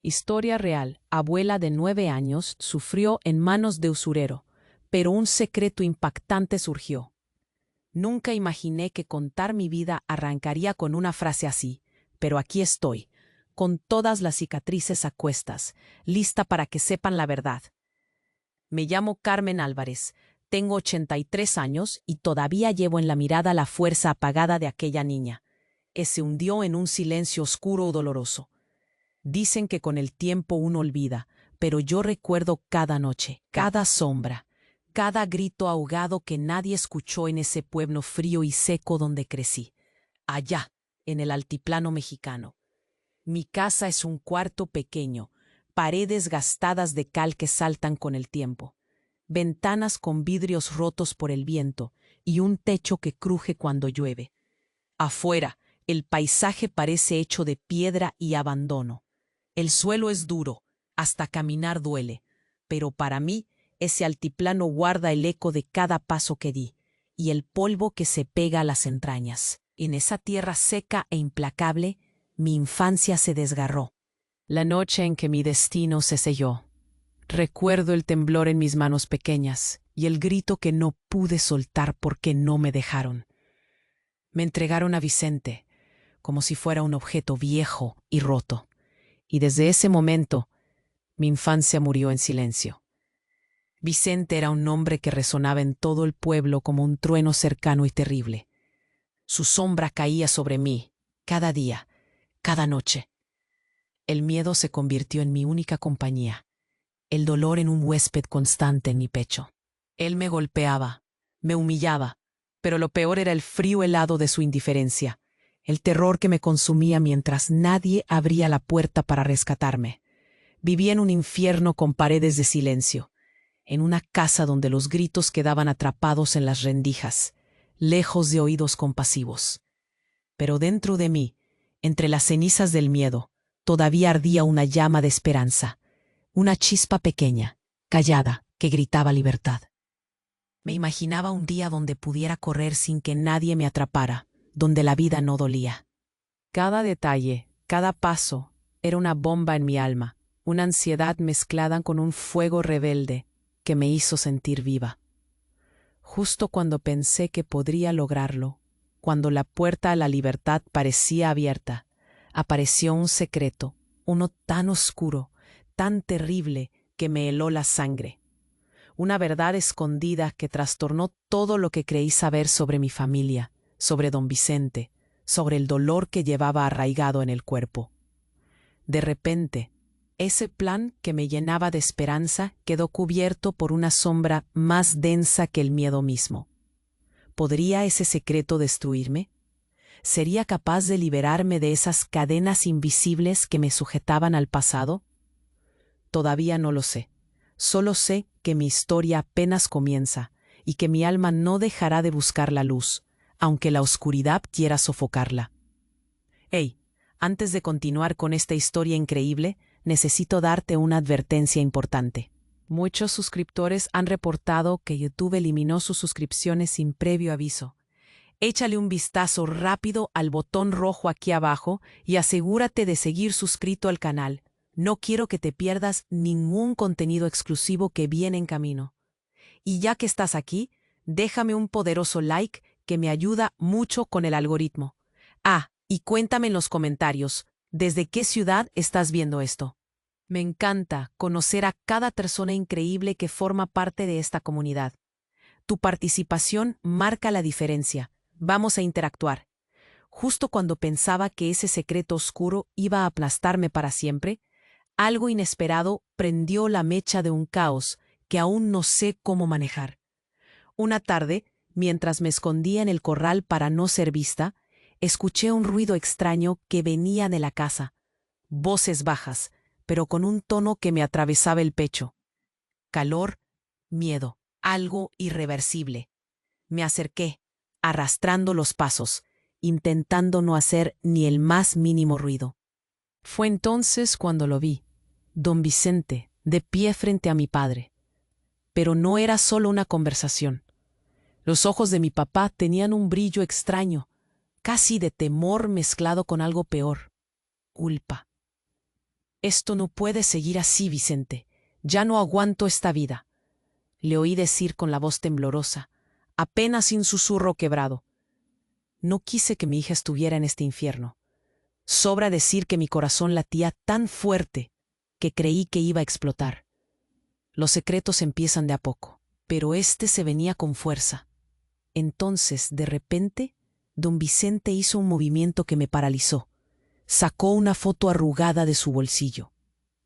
Historia real. Abuela de 9 años sufrió en manos de usurero, pero un secreto impactante surgió. Nunca imaginé que contar mi vida arrancaría con una frase así, pero aquí estoy, con todas las cicatrices a cuestas, lista para que sepan la verdad. Me llamo Carmen Álvarez, tengo 83 años y todavía llevo en la mirada la fuerza apagada de aquella niña, que se hundió en un silencio oscuro o doloroso. Dicen que con el tiempo uno olvida, pero yo recuerdo cada noche, cada sombra, cada grito ahogado que nadie escuchó en ese pueblo frío y seco donde crecí, allá, en el altiplano mexicano. Mi casa es un cuarto pequeño, paredes gastadas de cal que saltan con el tiempo, ventanas con vidrios rotos por el viento y un techo que cruje cuando llueve. Afuera, el paisaje parece hecho de piedra y abandono. El suelo es duro, hasta caminar duele, pero para mí ese altiplano guarda el eco de cada paso que di y el polvo que se pega a las entrañas. En esa tierra seca e implacable, mi infancia se desgarró. La noche en que mi destino se selló. Recuerdo el temblor en mis manos pequeñas y el grito que no pude soltar porque no me dejaron. Me entregaron a Vicente, como si fuera un objeto viejo y roto. Y desde ese momento, mi infancia murió en silencio. Vicente era un nombre que resonaba en todo el pueblo como un trueno cercano y terrible. Su sombra caía sobre mí, cada día, cada noche. El miedo se convirtió en mi única compañía, el dolor en un huésped constante en mi pecho. Él me golpeaba, me humillaba, pero lo peor era el frío helado de su indiferencia, el terror que me consumía mientras nadie abría la puerta para rescatarme. Vivía en un infierno con paredes de silencio, en una casa donde los gritos quedaban atrapados en las rendijas, lejos de oídos compasivos. Pero dentro de mí, entre las cenizas del miedo, todavía ardía una llama de esperanza, una chispa pequeña, callada, que gritaba libertad. Me imaginaba un día donde pudiera correr sin que nadie me atrapara, donde la vida no dolía. Cada detalle, cada paso, era una bomba en mi alma, una ansiedad mezclada con un fuego rebelde que me hizo sentir viva. Justo cuando pensé que podría lograrlo, cuando la puerta a la libertad parecía abierta, apareció un secreto, uno tan oscuro, tan terrible que me heló la sangre. Una verdad escondida que trastornó todo lo que creí saber sobre mi familia, sobre don Vicente, sobre el dolor que llevaba arraigado en el cuerpo. De repente, ese plan que me llenaba de esperanza quedó cubierto por una sombra más densa que el miedo mismo. ¿Podría ese secreto destruirme? ¿Sería capaz de liberarme de esas cadenas invisibles que me sujetaban al pasado? Todavía no lo sé. Solo sé que mi historia apenas comienza y que mi alma no dejará de buscar la luz, aunque la oscuridad quiera sofocarla. Hey, antes de continuar con esta historia increíble, necesito darte una advertencia importante. Muchos suscriptores han reportado que YouTube eliminó sus suscripciones sin previo aviso. Échale un vistazo rápido al botón rojo aquí abajo y asegúrate de seguir suscrito al canal. No quiero que te pierdas ningún contenido exclusivo que viene en camino. Y ya que estás aquí, déjame un poderoso like que me ayuda mucho con el algoritmo. Y cuéntame en los comentarios, ¿desde qué ciudad estás viendo esto? Me encanta conocer a cada persona increíble que forma parte de esta comunidad. Tu participación marca la diferencia. Vamos a interactuar. Justo cuando pensaba que ese secreto oscuro iba a aplastarme para siempre, algo inesperado prendió la mecha de un caos que aún no sé cómo manejar. Una tarde, mientras me escondía en el corral para no ser vista, escuché un ruido extraño que venía de la casa. Voces bajas, pero con un tono que me atravesaba el pecho. Calor, miedo, algo irreversible. Me acerqué, arrastrando los pasos, intentando no hacer ni el más mínimo ruido. Fue entonces cuando lo vi, don Vicente, de pie frente a mi padre. Pero no era solo una conversación. Los ojos de mi papá tenían un brillo extraño, casi de temor mezclado con algo peor, culpa. Esto no puede seguir así, Vicente. Ya no aguanto esta vida. Le oí decir con la voz temblorosa, apenas sin susurro quebrado. No quise que mi hija estuviera en este infierno. Sobra decir que mi corazón latía tan fuerte que creí que iba a explotar. Los secretos empiezan de a poco, pero este se venía con fuerza. Entonces, de repente, don Vicente hizo un movimiento que me paralizó. Sacó una foto arrugada de su bolsillo.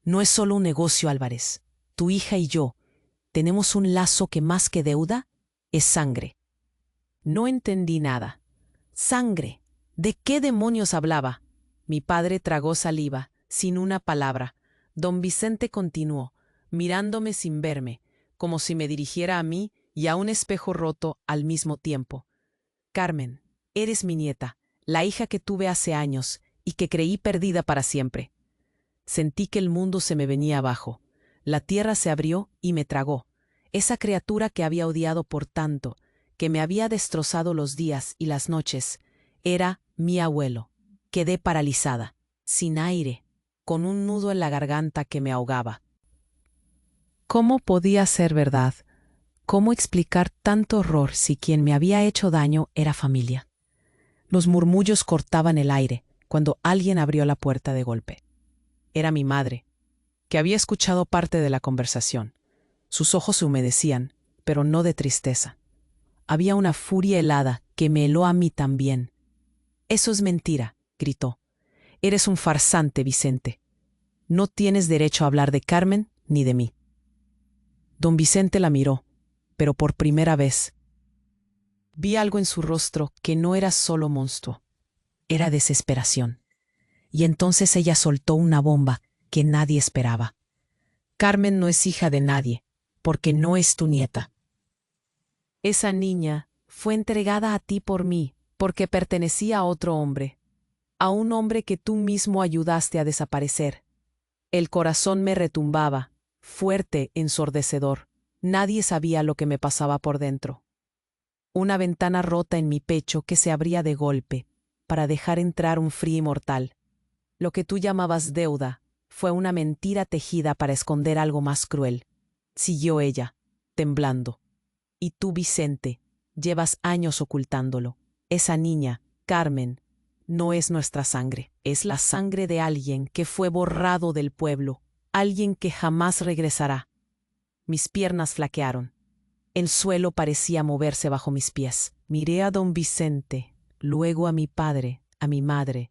No es solo un negocio, Álvarez. Tu hija y yo tenemos un lazo que más que deuda es sangre. No entendí nada. Sangre. ¿De qué demonios hablaba? Mi padre tragó saliva, sin una palabra. Don Vicente continuó, mirándome sin verme, como si me dirigiera a mí y a un espejo roto al mismo tiempo. Carmen, eres mi nieta, la hija que tuve hace años y que creí perdida para siempre. Sentí que el mundo se me venía abajo. La tierra se abrió y me tragó. Esa criatura que había odiado por tanto, que me había destrozado los días y las noches, era mi abuelo. Quedé paralizada, sin aire, con un nudo en la garganta que me ahogaba. ¿Cómo podía ser verdad? ¿Cómo explicar tanto horror si quien me había hecho daño era familia? Los murmullos cortaban el aire cuando alguien abrió la puerta de golpe. Era mi madre, que había escuchado parte de la conversación. Sus ojos se humedecían, pero no de tristeza. Había una furia helada que me heló a mí también. «Eso es mentira», gritó. «Eres un farsante, Vicente. No tienes derecho a hablar de Carmen ni de mí». Don Vicente la miró, pero por primera vez. Vi algo en su rostro que no era solo monstruo, era desesperación. Y entonces ella soltó una bomba que nadie esperaba. «Carmen no es hija de nadie, porque no es tu nieta. Esa niña fue entregada a ti por mí, porque pertenecía a otro hombre, a un hombre que tú mismo ayudaste a desaparecer». El corazón me retumbaba, fuerte, ensordecedor. Nadie sabía lo que me pasaba por dentro. Una ventana rota en mi pecho que se abría de golpe, para dejar entrar un frío mortal. Lo que tú llamabas deuda fue una mentira tejida para esconder algo más cruel. Siguió ella, temblando. Y tú, Vicente, llevas años ocultándolo. Esa niña, Carmen, no es nuestra sangre. Es la sangre de alguien que fue borrado del pueblo, alguien que jamás regresará. Mis piernas flaquearon. El suelo parecía moverse bajo mis pies. Miré a don Vicente, luego a mi padre, a mi madre,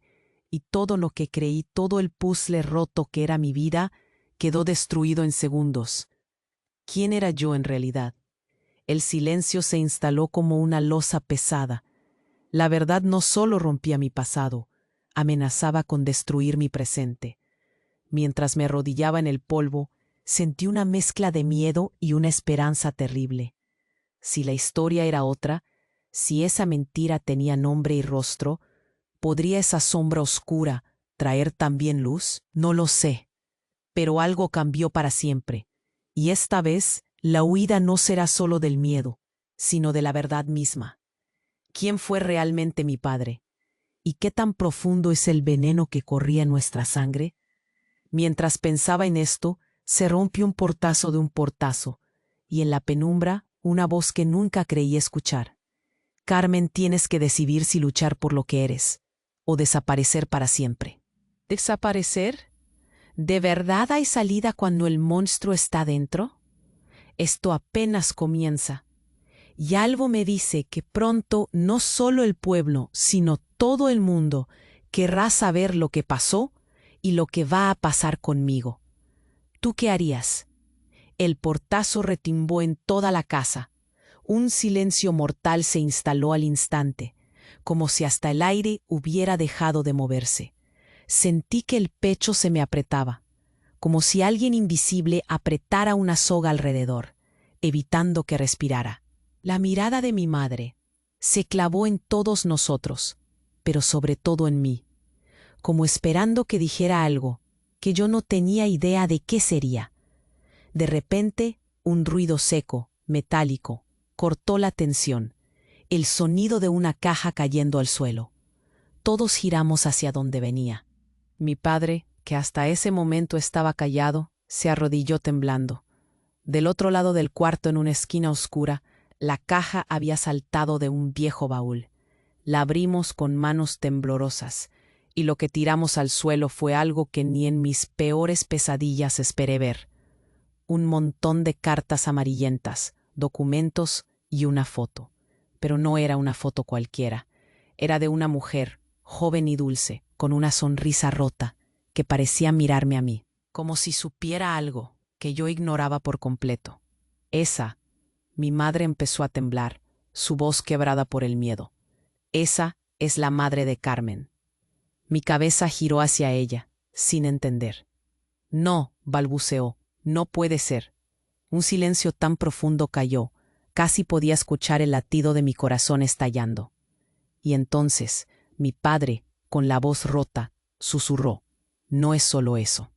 y todo lo que creí, todo el puzzle roto que era mi vida, quedó destruido en segundos. ¿Quién era yo en realidad? El silencio se instaló como una losa pesada. La verdad no solo rompía mi pasado, amenazaba con destruir mi presente. Mientras me arrodillaba en el polvo, sentí una mezcla de miedo y una esperanza terrible. Si la historia era otra, si esa mentira tenía nombre y rostro, ¿podría esa sombra oscura traer también luz? No lo sé. Pero algo cambió para siempre, y esta vez la huida no será solo del miedo, sino de la verdad misma. ¿Quién fue realmente mi padre? ¿Y qué tan profundo es el veneno que corría en nuestra sangre? Mientras pensaba en esto, se rompió un portazo de un portazo, y en la penumbra una voz que nunca creí escuchar. «Carmen, tienes que decidir si luchar por lo que eres, o desaparecer para siempre». ¿Desaparecer? ¿De verdad hay salida cuando el monstruo está dentro? Esto apenas comienza. Y algo me dice que pronto no solo el pueblo, sino todo el mundo querrá saber lo que pasó y lo que va a pasar conmigo. ¿Tú qué harías? El portazo retimbó en toda la casa. Un silencio mortal se instaló al instante, como si hasta el aire hubiera dejado de moverse. Sentí que el pecho se me apretaba, como si alguien invisible apretara una soga alrededor, evitando que respirara. La mirada de mi madre se clavó en todos nosotros, pero sobre todo en mí, como esperando que dijera algo que yo no tenía idea de qué sería. De repente, un ruido seco, metálico, cortó la tensión, el sonido de una caja cayendo al suelo. Todos giramos hacia donde venía. Mi padre, que hasta ese momento estaba callado, se arrodilló temblando. Del otro lado del cuarto, en una esquina oscura, la caja había saltado de un viejo baúl. La abrimos con manos temblorosas, y lo que tiramos al suelo fue algo que ni en mis peores pesadillas esperé ver. Un montón de cartas amarillentas, documentos y una foto. Pero no era una foto cualquiera. Era de una mujer, joven y dulce, con una sonrisa rota, que parecía mirarme a mí, como si supiera algo que yo ignoraba por completo. Esa, mi madre empezó a temblar, su voz quebrada por el miedo. Esa es la madre de Carmen. Mi cabeza giró hacia ella, sin entender. No, balbuceó, no puede ser. Un silencio tan profundo cayó, casi podía escuchar el latido de mi corazón estallando. Y entonces, mi padre, con la voz rota, susurró: no es solo eso.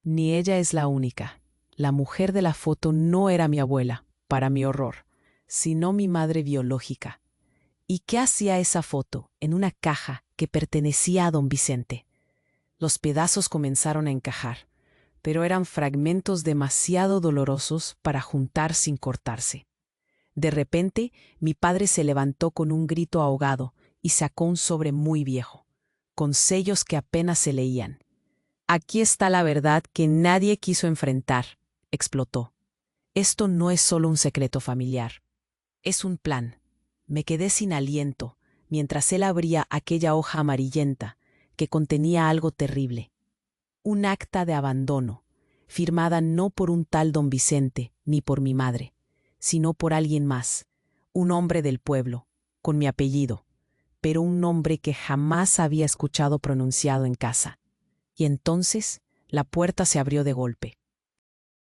Ni ella es la única. La mujer de la foto no era mi abuela, para mi horror, sino mi madre biológica. ¿Y qué hacía esa foto en una caja que pertenecía a don Vicente? Los pedazos comenzaron a encajar, pero eran fragmentos demasiado dolorosos para juntar sin cortarse. De repente, mi padre se levantó con un grito ahogado y sacó un sobre muy viejo, con sellos que apenas se leían. Aquí está la verdad que nadie quiso enfrentar, explotó. Esto no es solo un secreto familiar. Es un plan. Me quedé sin aliento mientras él abría aquella hoja amarillenta que contenía algo terrible. Un acta de abandono, firmada no por un tal don Vicente ni por mi madre, sino por alguien más, un hombre del pueblo, con mi apellido, pero un nombre que jamás había escuchado pronunciado en casa. Y entonces la puerta se abrió de golpe.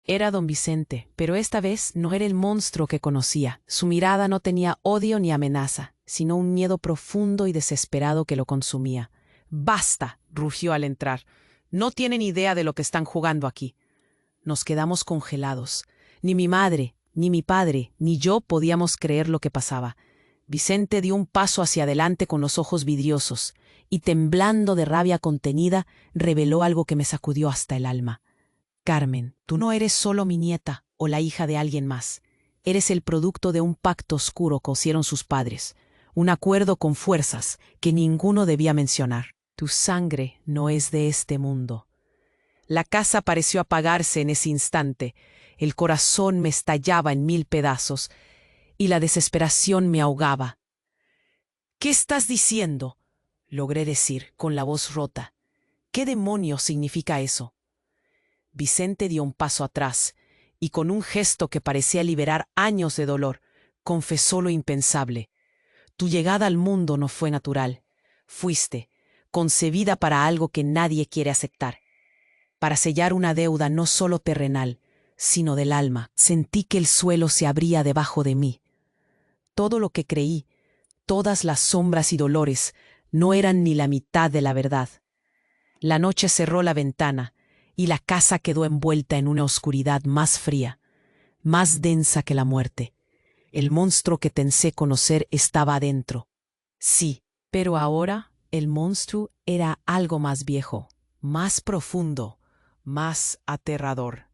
Era don Vicente, pero esta vez no era el monstruo que conocía. Su mirada no tenía odio ni amenaza, sino un miedo profundo y desesperado que lo consumía. «¡Basta!», rugió al entrar. «No tienen idea de lo que están jugando aquí». Nos quedamos congelados. Ni mi madre, ni mi padre, ni yo podíamos creer lo que pasaba. Vicente dio un paso hacia adelante con los ojos vidriosos, y temblando de rabia contenida, reveló algo que me sacudió hasta el alma. «Carmen, tú no eres solo mi nieta o la hija de alguien más. Eres el producto de un pacto oscuro que hicieron sus padres, un acuerdo con fuerzas que ninguno debía mencionar. Tu sangre no es de este mundo». La casa pareció apagarse en ese instante. El corazón me estallaba en 1000 pedazos y la desesperación me ahogaba. «¿Qué estás diciendo?», logré decir con la voz rota. «¿Qué demonios significa eso?». Vicente dio un paso atrás y con un gesto que parecía liberar años de dolor, confesó lo impensable. «Tu llegada al mundo no fue natural. Fuiste concebida para algo que nadie quiere aceptar. Para sellar una deuda no solo terrenal, sino del alma». Sentí que el suelo se abría debajo de mí. Todo lo que creí, todas las sombras y dolores, no eran ni la mitad de la verdad. La noche cerró la ventana y la casa quedó envuelta en una oscuridad más fría, más densa que la muerte. El monstruo que pensé conocer estaba adentro. Sí, pero ahora el monstruo era algo más viejo, más profundo, más aterrador.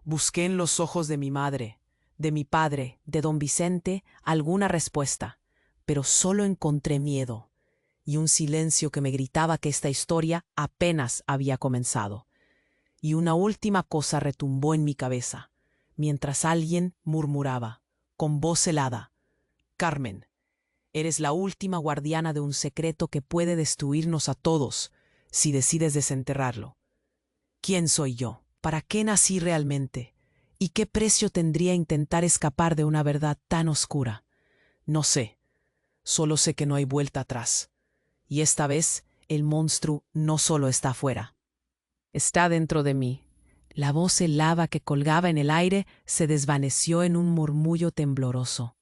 Busqué en los ojos de mi madre, de mi padre, de don Vicente, alguna respuesta, pero solo encontré miedo y un silencio que me gritaba que esta historia apenas había comenzado. Y una última cosa retumbó en mi cabeza, mientras alguien murmuraba, con voz helada: «Carmen, eres la última guardiana de un secreto que puede destruirnos a todos si decides desenterrarlo». ¿Quién soy yo? ¿Para qué nací realmente? ¿Y qué precio tendría intentar escapar de una verdad tan oscura? No sé. Solo sé que no hay vuelta atrás. Y esta vez, el monstruo no solo está afuera. Está dentro de mí. La voz helada que colgaba en el aire se desvaneció en un murmullo tembloroso.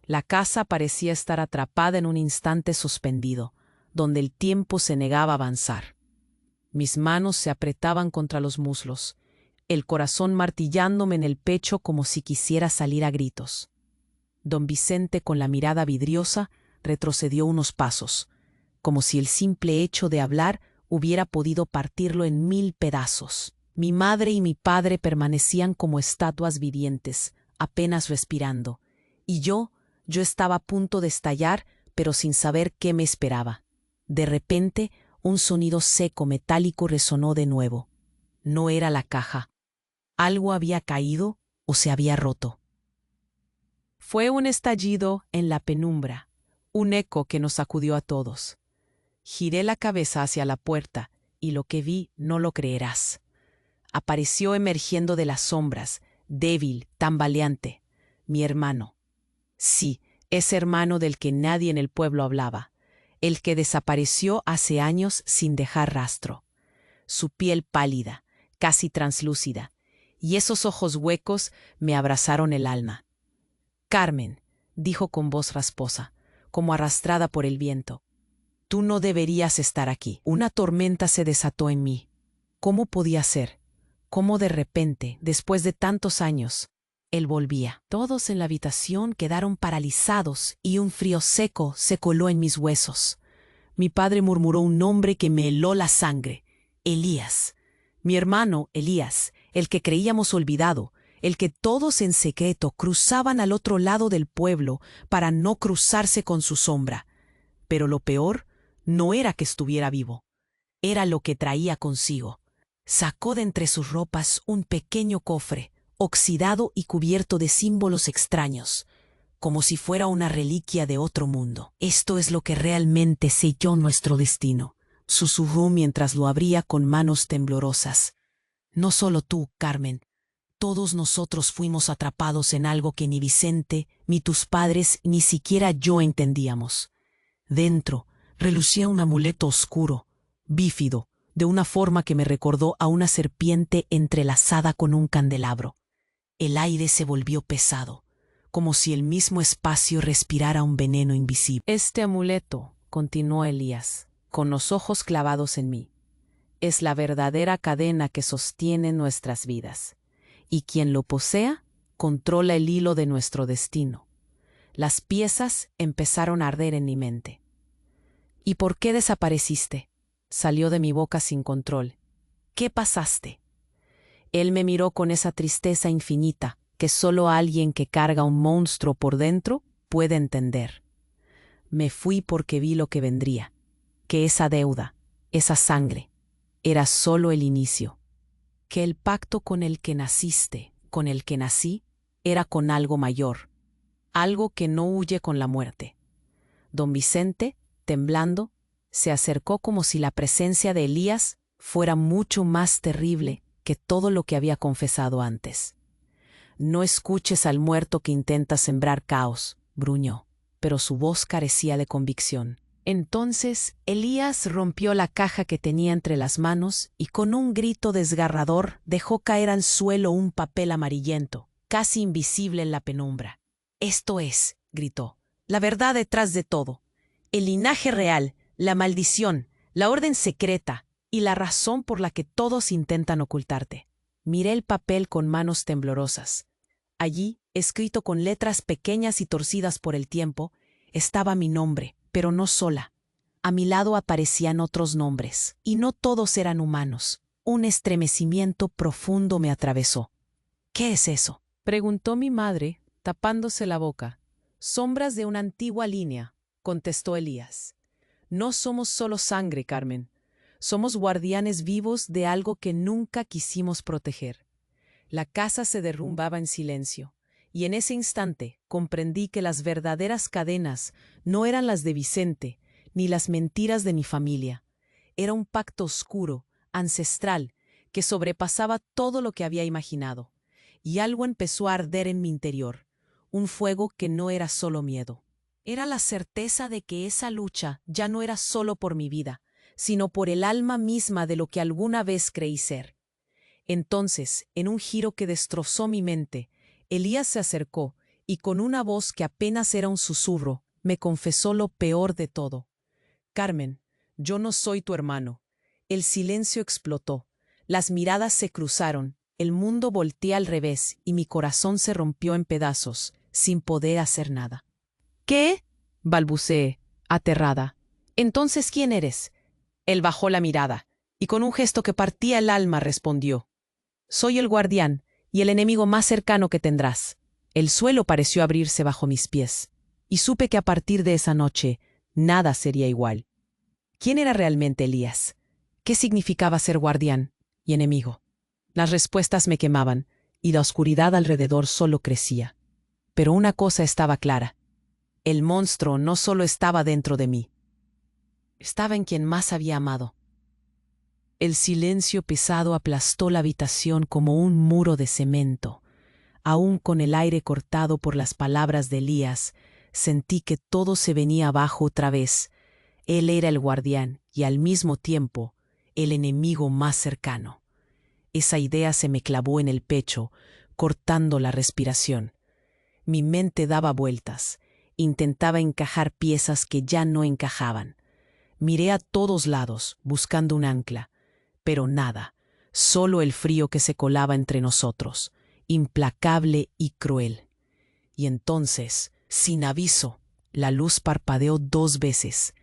La casa parecía estar atrapada en un instante suspendido, donde el tiempo se negaba a avanzar. Mis manos se apretaban contra los muslos, el corazón martillándome en el pecho como si quisiera salir a gritos. Don Vicente, con la mirada vidriosa, retrocedió unos pasos, como si el simple hecho de hablar hubiera podido partirlo en 1000 pedazos. Mi madre y mi padre permanecían como estatuas vivientes, apenas respirando, y yo estaba a punto de estallar, pero sin saber qué me esperaba. De repente, un sonido seco metálico resonó de nuevo. No era la caja. Algo había caído o se había roto. Fue un estallido en la penumbra, un eco que nos sacudió a todos. Giré la cabeza hacia la puerta y lo que vi no lo creerás. Apareció emergiendo de las sombras, débil, tambaleante, mi hermano. Sí, ese hermano del que nadie en el pueblo hablaba, el que desapareció hace años sin dejar rastro. Su piel pálida, casi translúcida, y esos ojos huecos me abrazaron el alma. «Carmen», dijo con voz rasposa, como arrastrada por el viento, «tú no deberías estar aquí». Una tormenta se desató en mí. ¿Cómo podía ser? ¿Cómo de repente, después de tantos años, él volvía? Todos en la habitación quedaron paralizados y un frío seco se coló en mis huesos. Mi padre murmuró un nombre que me heló la sangre. Elías. Mi hermano Elías, el que creíamos olvidado, el que todos en secreto cruzaban al otro lado del pueblo para no cruzarse con su sombra. Pero lo peor no era que estuviera vivo, era lo que traía consigo. Sacó de entre sus ropas un pequeño cofre, oxidado y cubierto de símbolos extraños, como si fuera una reliquia de otro mundo. «Esto es lo que realmente selló nuestro destino», susurró mientras lo abría con manos temblorosas. «No solo tú, Carmen. Todos nosotros fuimos atrapados en algo que ni Vicente, ni tus padres, ni siquiera yo entendíamos». Dentro relucía un amuleto oscuro, bífido, de una forma que me recordó a una serpiente entrelazada con un candelabro. El aire se volvió pesado, como si el mismo espacio respirara un veneno invisible. «Este amuleto», continuó Elías, con los ojos clavados en mí, «es la verdadera cadena que sostiene nuestras vidas, y quien lo posea controla el hilo de nuestro destino». Las piezas empezaron a arder en mi mente. «¿Y por qué desapareciste?», salió de mi boca sin control. «¿Qué pasaste?». Él me miró con esa tristeza infinita que solo alguien que carga un monstruo por dentro puede entender. «Me fui porque vi lo que vendría, que esa deuda, esa sangre, era solo el inicio, que el pacto con el que naciste, con el que nací, era con algo mayor, algo que no huye con la muerte». Don Vicente, temblando, se acercó como si la presencia de Elías fuera mucho más terrible que todo lo que había confesado antes. «No escuches al muerto que intenta sembrar caos», gruñó, pero su voz carecía de convicción. Entonces Elías rompió la caja que tenía entre las manos y con un grito desgarrador dejó caer al suelo un papel amarillento, casi invisible en la penumbra. «Esto es», gritó, «la verdad detrás de todo. El linaje real, la maldición, la orden secreta y la razón por la que todos intentan ocultarte». Miré el papel con manos temblorosas. Allí, escrito con letras pequeñas y torcidas por el tiempo, estaba mi nombre, pero no sola. A mi lado aparecían otros nombres, y no todos eran humanos. Un estremecimiento profundo me atravesó. «¿Qué es eso?», preguntó mi madre, tapándose la boca. «Sombras de una antigua línea», contestó Elías. «No somos solo sangre, Carmen. Somos guardianes vivos de algo que nunca quisimos proteger». La casa se derrumbaba en silencio, y en ese instante comprendí que las verdaderas cadenas no eran las de Vicente, ni las mentiras de mi familia. Era un pacto oscuro, ancestral, que sobrepasaba todo lo que había imaginado. Y algo empezó a arder en mi interior, un fuego que no era solo miedo. Era la certeza de que esa lucha ya no era solo por mi vida, sino por el alma misma de lo que alguna vez creí ser. Entonces, en un giro que destrozó mi mente, Elías se acercó y con una voz que apenas era un susurro, me confesó lo peor de todo. «Carmen, yo no soy tu hermano». El silencio explotó, las miradas se cruzaron, el mundo volteó al revés y mi corazón se rompió en pedazos, sin poder hacer nada. «¿Qué?», balbuceé, aterrada. «Entonces, ¿quién eres?». Él bajó la mirada. y con un gesto que partía el alma respondió: «Soy el guardián y el enemigo más cercano que tendrás». El suelo pareció abrirse bajo mis pies, y supe que a partir de esa noche nada sería igual. ¿Quién era realmente Elías? ¿Qué significaba ser guardián y enemigo? Las respuestas me quemaban, y la oscuridad alrededor solo crecía. Pero una cosa estaba clara: el monstruo no solo estaba dentro de mí, estaba en quien más había amado. El silencio pesado aplastó la habitación como un muro de cemento. Aún con el aire cortado por las palabras de Elías, sentí que todo se venía abajo otra vez. Él era el guardián y al mismo tiempo el enemigo más cercano. Esa idea se me clavó en el pecho, cortando la respiración. Mi mente daba vueltas, intentaba encajar piezas que ya no encajaban. Miré a todos lados, buscando un ancla, pero nada, solo el frío que se colaba entre nosotros, implacable y cruel. Y entonces, sin aviso, la luz parpadeó 2 veces,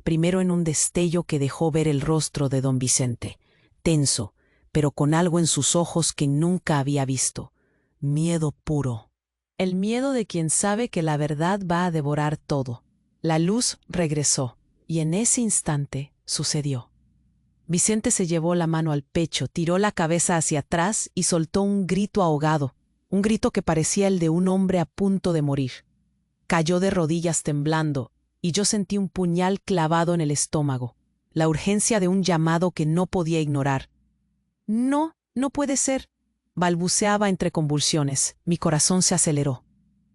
primero en un destello que dejó ver el rostro de don Vicente, tenso, pero con algo en sus ojos que nunca había visto: miedo puro. El miedo de quien sabe que la verdad va a devorar todo. La luz regresó, y en ese instante sucedió. Vicente se llevó la mano al pecho, tiró la cabeza hacia atrás y soltó un grito ahogado, un grito que parecía el de un hombre a punto de morir. Cayó de rodillas temblando, y yo sentí un puñal clavado en el estómago, la urgencia de un llamado que no podía ignorar. «No, no puede ser», balbuceaba entre convulsiones. Mi corazón se aceleró.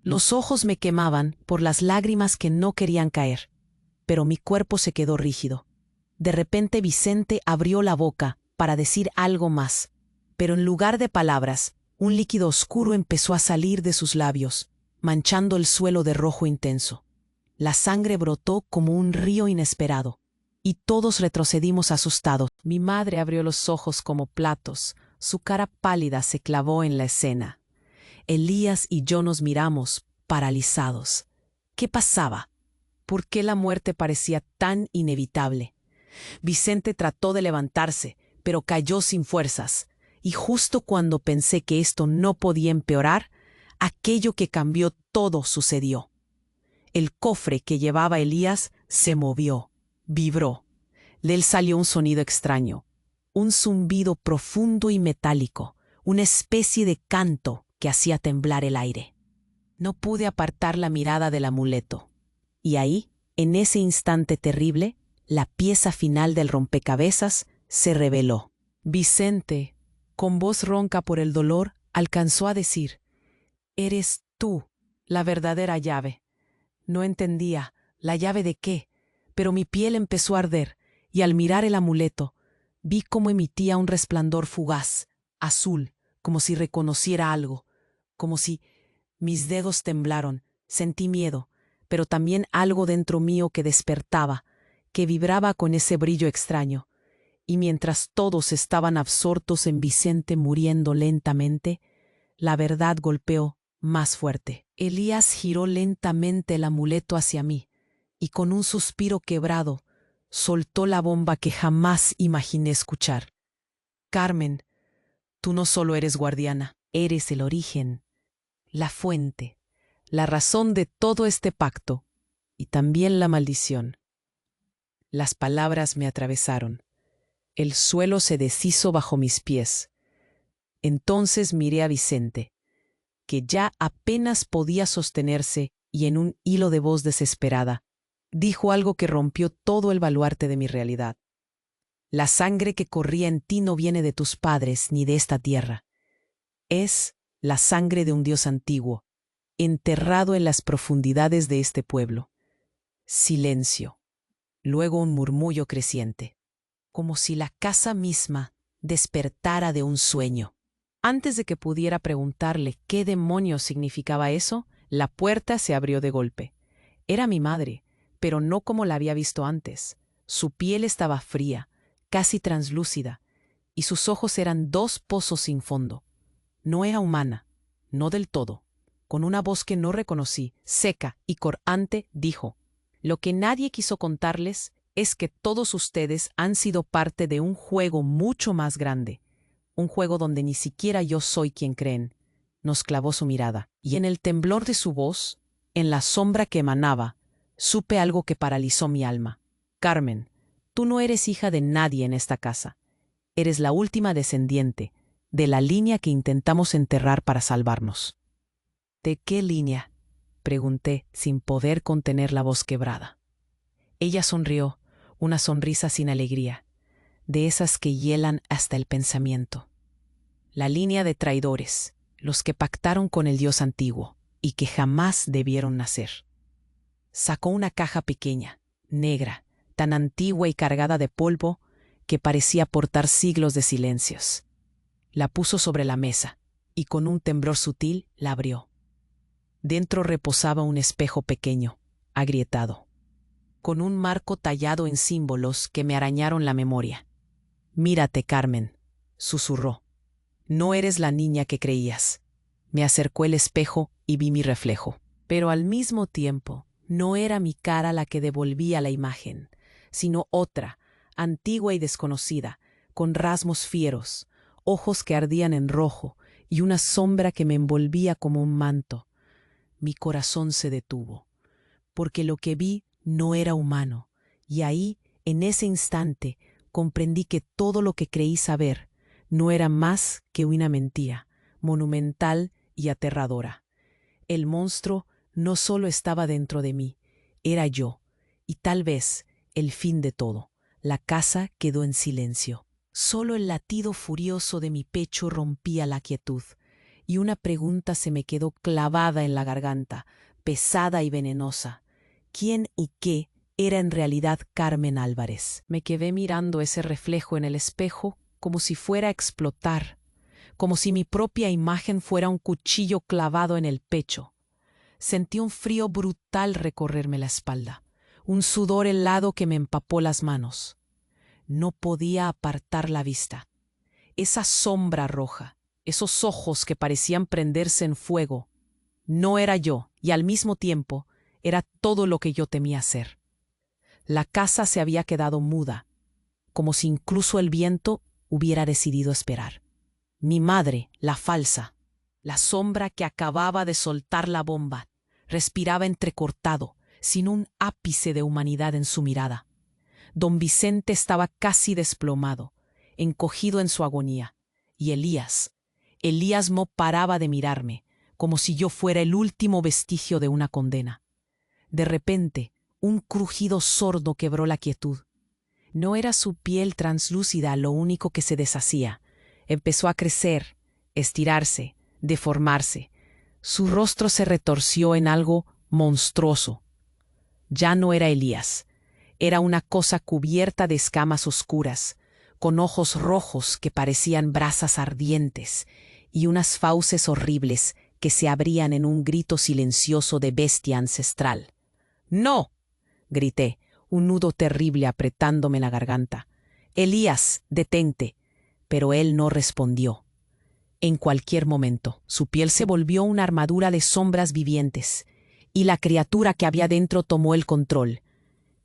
Los ojos me quemaban por las lágrimas que no querían caer, pero mi cuerpo se quedó rígido. De repente Vicente abrió la boca para decir algo más, pero en lugar de palabras, un líquido oscuro empezó a salir de sus labios, manchando el suelo de rojo intenso. La sangre brotó como un río inesperado, y todos retrocedimos asustados. Mi madre abrió los ojos como platos, su cara pálida se clavó en la escena. Elías y yo nos miramos, paralizados. ¿Qué pasaba? ¿Por qué la muerte parecía tan inevitable? Vicente trató de levantarse, pero cayó sin fuerzas, y justo cuando pensé que esto no podía empeorar, aquello que cambió todo sucedió. El cofre que llevaba Elías se movió, vibró. De él salió un sonido extraño, un zumbido profundo y metálico, una especie de canto que hacía temblar el aire. No pude apartar la mirada del amuleto, y ahí, en ese instante terrible, la pieza final del rompecabezas se reveló. Vicente, con voz ronca por el dolor, alcanzó a decir: «Eres tú, la verdadera llave». No entendía, ¿la llave de qué? Pero mi piel empezó a arder, y al mirar el amuleto, vi cómo emitía un resplandor fugaz, azul, como si reconociera algo, como si... Mis dedos temblaron, sentí miedo, pero también algo dentro mío que despertaba, que vibraba con ese brillo extraño. Y mientras todos estaban absortos en Vicente muriendo lentamente, la verdad golpeó más fuerte. Elías giró lentamente el amuleto hacia mí, y con un suspiro quebrado, soltó la bomba que jamás imaginé escuchar. «Carmen, tú no solo eres guardiana, eres el origen, la fuente, la razón de todo este pacto, y también la maldición». Las palabras me atravesaron. El suelo se deshizo bajo mis pies. Entonces miré a Vicente, que ya apenas podía sostenerse, y en un hilo de voz desesperada, dijo algo que rompió todo el baluarte de mi realidad. «La sangre que corría en ti no viene de tus padres ni de esta tierra. Es la sangre de un Dios antiguo, enterrado en las profundidades de este pueblo». Silencio. Luego un murmullo creciente, como si la casa misma despertara de un sueño. Antes de que pudiera preguntarle qué demonios significaba eso, la puerta se abrió de golpe. Era mi madre, pero no como la había visto antes. Su piel estaba fría, casi translúcida, y sus ojos eran 2 pozos sin fondo. No era humana, no del todo. Con una voz que no reconocí, seca y cortante, dijo: «Lo que nadie quiso contarles es que todos ustedes han sido parte de un juego mucho más grande, un juego donde ni siquiera yo soy quien creen. Nos clavó su mirada, y en el temblor de su voz, en la sombra que emanaba, supe algo que paralizó mi alma. Carmen, tú no eres hija de nadie en esta casa. Eres la última descendiente de la línea que intentamos enterrar para salvarnos. ¿De qué línea?, pregunté, sin poder contener la voz quebrada. Ella sonrió, una sonrisa sin alegría, de esas que hielan hasta el pensamiento. La línea de traidores, los que pactaron con el Dios antiguo y que jamás debieron nacer. Sacó una caja pequeña, negra, tan antigua y cargada de polvo que parecía portar siglos de silencios. La puso sobre la mesa y con un temblor sutil la abrió. Dentro reposaba un espejo pequeño, agrietado, con un marco tallado en símbolos que me arañaron la memoria. «Mírate, Carmen», susurró. «No eres la niña que creías». Me acercó el espejo y vi mi reflejo. Pero al mismo tiempo, no era mi cara la que devolvía la imagen, sino otra, antigua y desconocida, con rasgos fieros, ojos que ardían en rojo y una sombra que me envolvía como un manto. Mi corazón se detuvo, porque lo que vi no era humano, y ahí, en ese instante, comprendí que todo lo que creí saber no era más que una mentira, monumental y aterradora. El monstruo no solo estaba dentro de mí, era yo, y tal vez el fin de todo. La casa quedó en silencio. Solo el latido furioso de mi pecho rompía la quietud, y una pregunta se me quedó clavada en la garganta, pesada y venenosa. ¿Quién y qué era en realidad Carmen Álvarez? Me quedé mirando ese reflejo en el espejo como si fuera a explotar, como si mi propia imagen fuera un cuchillo clavado en el pecho. Sentí un frío brutal recorrerme la espalda, un sudor helado que me empapó las manos. No podía apartar la vista. Esa sombra roja, esos ojos que parecían prenderse en fuego, no era yo, y al mismo tiempo era todo lo que yo temía ser. La casa se había quedado muda, como si incluso el viento hubiera decidido esperar. Mi madre, la falsa, la sombra que acababa de soltar la bomba, respiraba entrecortado, sin un ápice de humanidad en su mirada. Don Vicente estaba casi desplomado, encogido en su agonía, y Elías no paraba de mirarme, como si yo fuera el último vestigio de una condena. De repente, un crujido sordo quebró la quietud. No era su piel translúcida lo único que se deshacía. Empezó a crecer, estirarse, deformarse. Su rostro se retorció en algo monstruoso. Ya no era Elías. Era una cosa cubierta de escamas oscuras, con ojos rojos que parecían brasas ardientes, y unas fauces horribles que se abrían en un grito silencioso de bestia ancestral. «¡No!», grité, un nudo terrible apretándome la garganta. «Elías, detente». Pero él no respondió. En cualquier momento, su piel se volvió una armadura de sombras vivientes, y la criatura que había dentro tomó el control.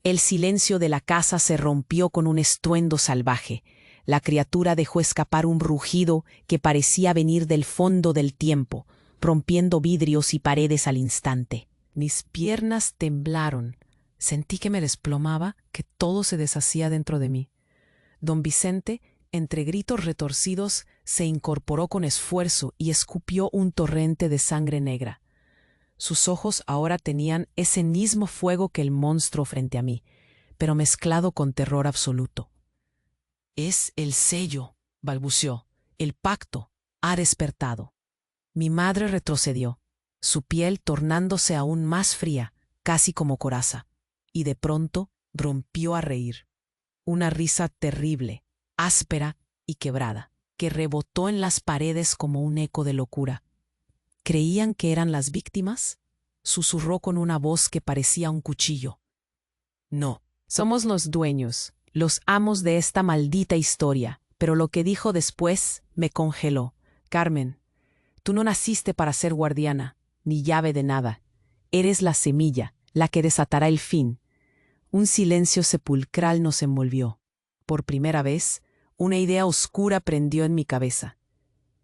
El silencio de la casa se rompió con un estruendo salvaje. La criatura dejó escapar un rugido que parecía venir del fondo del tiempo, rompiendo vidrios y paredes al instante. Mis piernas temblaron. Sentí que me desplomaba, que todo se deshacía dentro de mí. Don Vicente, entre gritos retorcidos, se incorporó con esfuerzo y escupió un torrente de sangre negra. Sus ojos ahora tenían ese mismo fuego que el monstruo frente a mí, pero mezclado con terror absoluto. «Es el sello», balbuceó. «El pacto ha despertado». Mi madre retrocedió, su piel tornándose aún más fría, casi como coraza, y de pronto rompió a reír. Una risa terrible, áspera y quebrada, que rebotó en las paredes como un eco de locura. ¿Creían que eran las víctimas?, susurró con una voz que parecía un cuchillo. «No, somos los dueños, los amos de esta maldita historia». Pero lo que dijo después me congeló. «Carmen, tú no naciste para ser guardiana, ni llave de nada. Eres la semilla, la que desatará el fin. Un silencio sepulcral nos envolvió. Por primera vez, una idea oscura prendió en mi cabeza.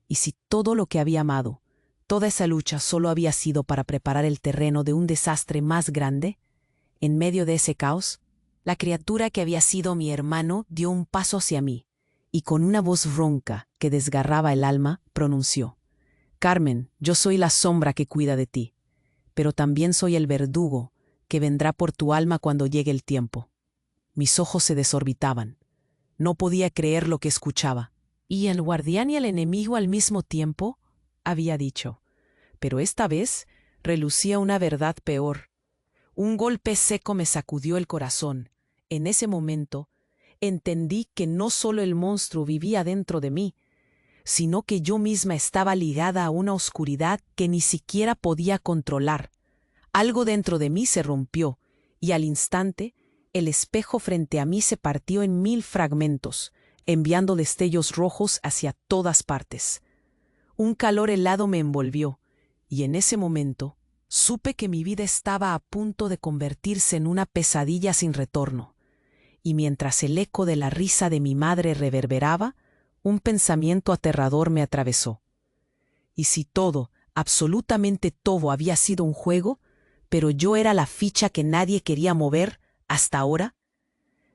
¿Y si todo lo que había amado, toda esa lucha solo había sido para preparar el terreno de un desastre más grande? En medio de ese caos, la criatura que había sido mi hermano dio un paso hacia mí, y con una voz ronca que desgarraba el alma, pronunció: «Carmen, yo soy la sombra que cuida de ti, pero también soy el verdugo que vendrá por tu alma cuando llegue el tiempo». Mis ojos se desorbitaban. No podía creer lo que escuchaba. «¿Y el guardián y el enemigo al mismo tiempo?», había dicho. Pero esta vez relucía una verdad peor. Un golpe seco me sacudió el corazón. En ese momento, entendí que no solo el monstruo vivía dentro de mí, sino que yo misma estaba ligada a una oscuridad que ni siquiera podía controlar. Algo dentro de mí se rompió, y al instante, el espejo frente a mí se partió en 1000 fragmentos, enviando destellos rojos hacia todas partes. Un calor helado me envolvió, y en ese momento supe que mi vida estaba a punto de convertirse en una pesadilla sin retorno. Y mientras el eco de la risa de mi madre reverberaba, un pensamiento aterrador me atravesó. ¿Y si todo, absolutamente todo, había sido un juego, pero yo era la ficha que nadie quería mover hasta ahora?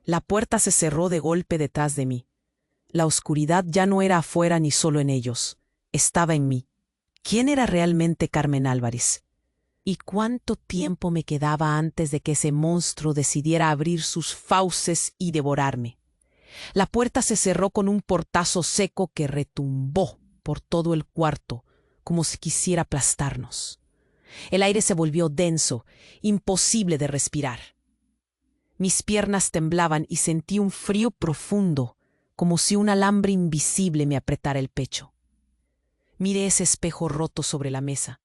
La puerta se cerró de golpe detrás de mí. La oscuridad ya no era afuera ni solo en ellos, estaba en mí. ¿Quién era realmente Carmen Álvarez? ¿Y cuánto tiempo me quedaba antes de que ese monstruo decidiera abrir sus fauces y devorarme? La puerta se cerró con un portazo seco que retumbó por todo el cuarto, como si quisiera aplastarnos. El aire se volvió denso, imposible de respirar. Mis piernas temblaban y sentí un frío profundo, como si un alambre invisible me apretara el pecho. Miré ese espejo roto sobre la mesa,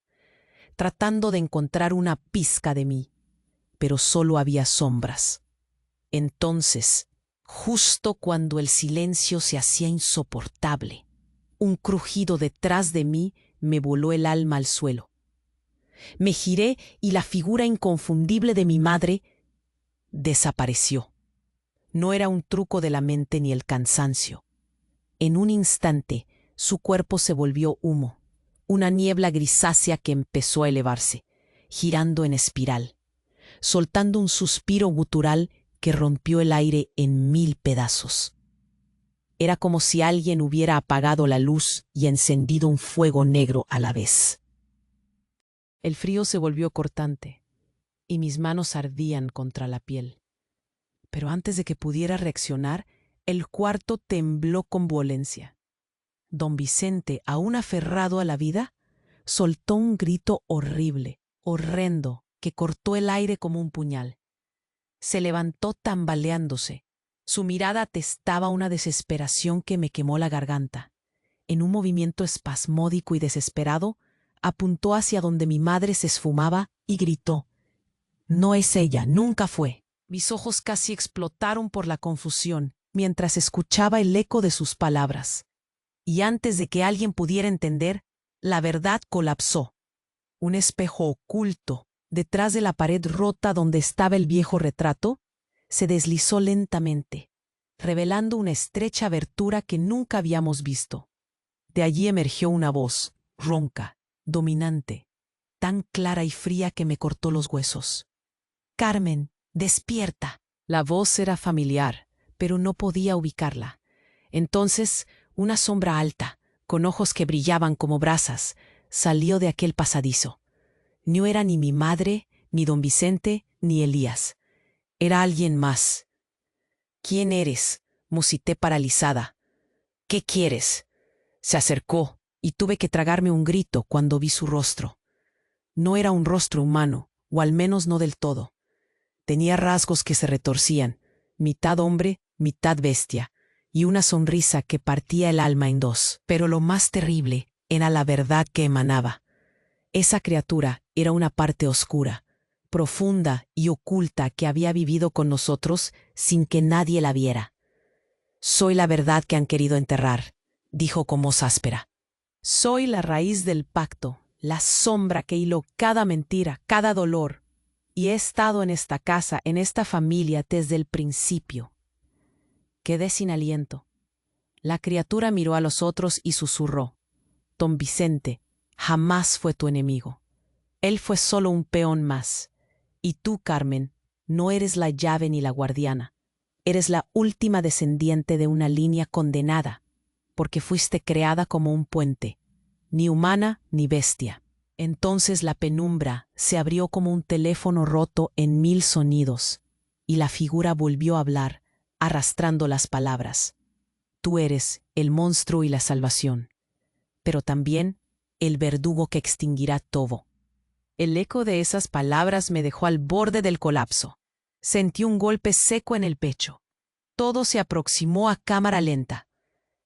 tratando de encontrar una pizca de mí, pero solo había sombras. Entonces, justo cuando el silencio se hacía insoportable, un crujido detrás de mí me voló el alma al suelo. Me giré y la figura inconfundible de mi madre desapareció. No era un truco de la mente ni el cansancio. En un instante, su cuerpo se volvió humo, una niebla grisácea que empezó a elevarse, girando en espiral, soltando un suspiro gutural que rompió el aire en 1000 pedazos. Era como si alguien hubiera apagado la luz y encendido un fuego negro a la vez. El frío se volvió cortante, y mis manos ardían contra la piel. Pero antes de que pudiera reaccionar, el cuarto tembló con violencia. Don Vicente, aún aferrado a la vida, soltó un grito horrible, horrendo, que cortó el aire como un puñal. Se levantó tambaleándose. Su mirada atestaba una desesperación que me quemó la garganta. En un movimiento espasmódico y desesperado, apuntó hacia donde mi madre se esfumaba y gritó: «No es ella, nunca fue». Mis ojos casi explotaron por la confusión mientras escuchaba el eco de sus palabras. Y antes de que alguien pudiera entender, la verdad colapsó. Un espejo oculto, detrás de la pared rota donde estaba el viejo retrato, se deslizó lentamente, revelando una estrecha abertura que nunca habíamos visto. De allí emergió una voz, ronca, dominante, tan clara y fría que me cortó los huesos. «Carmen, despierta». La voz era familiar, pero no podía ubicarla. Entonces, una sombra alta, con ojos que brillaban como brasas, salió de aquel pasadizo. No era ni mi madre, ni don Vicente, ni Elías. Era alguien más. «¿Quién eres?», musité paralizada. «¿Qué quieres?». Se acercó, y tuve que tragarme un grito cuando vi su rostro. No era un rostro humano, o al menos no del todo. Tenía rasgos que se retorcían, mitad hombre, mitad bestia, y una sonrisa que partía el alma en dos. Pero lo más terrible era la verdad que emanaba. Esa criatura era una parte oscura, profunda y oculta que había vivido con nosotros sin que nadie la viera. «Soy la verdad que han querido enterrar», dijo con voz áspera. «Soy la raíz del pacto, la sombra que hiló cada mentira, cada dolor. y he estado en esta casa, en esta familia, desde el principio. Quedé sin aliento. La criatura miró a los otros y susurró: Don Vicente jamás fue tu enemigo. Él fue solo un peón más. Y tú, Carmen, no eres la llave ni la guardiana. Eres la última descendiente de una línea condenada, porque fuiste creada como un puente, ni humana ni bestia. Entonces la penumbra se abrió como un teléfono roto en 1000 sonidos, y la figura volvió a hablar, arrastrando las palabras. Tú eres el monstruo y la salvación, pero también el verdugo que extinguirá todo. El eco de esas palabras me dejó al borde del colapso. Sentí un golpe seco en el pecho. Todo se aproximó a cámara lenta.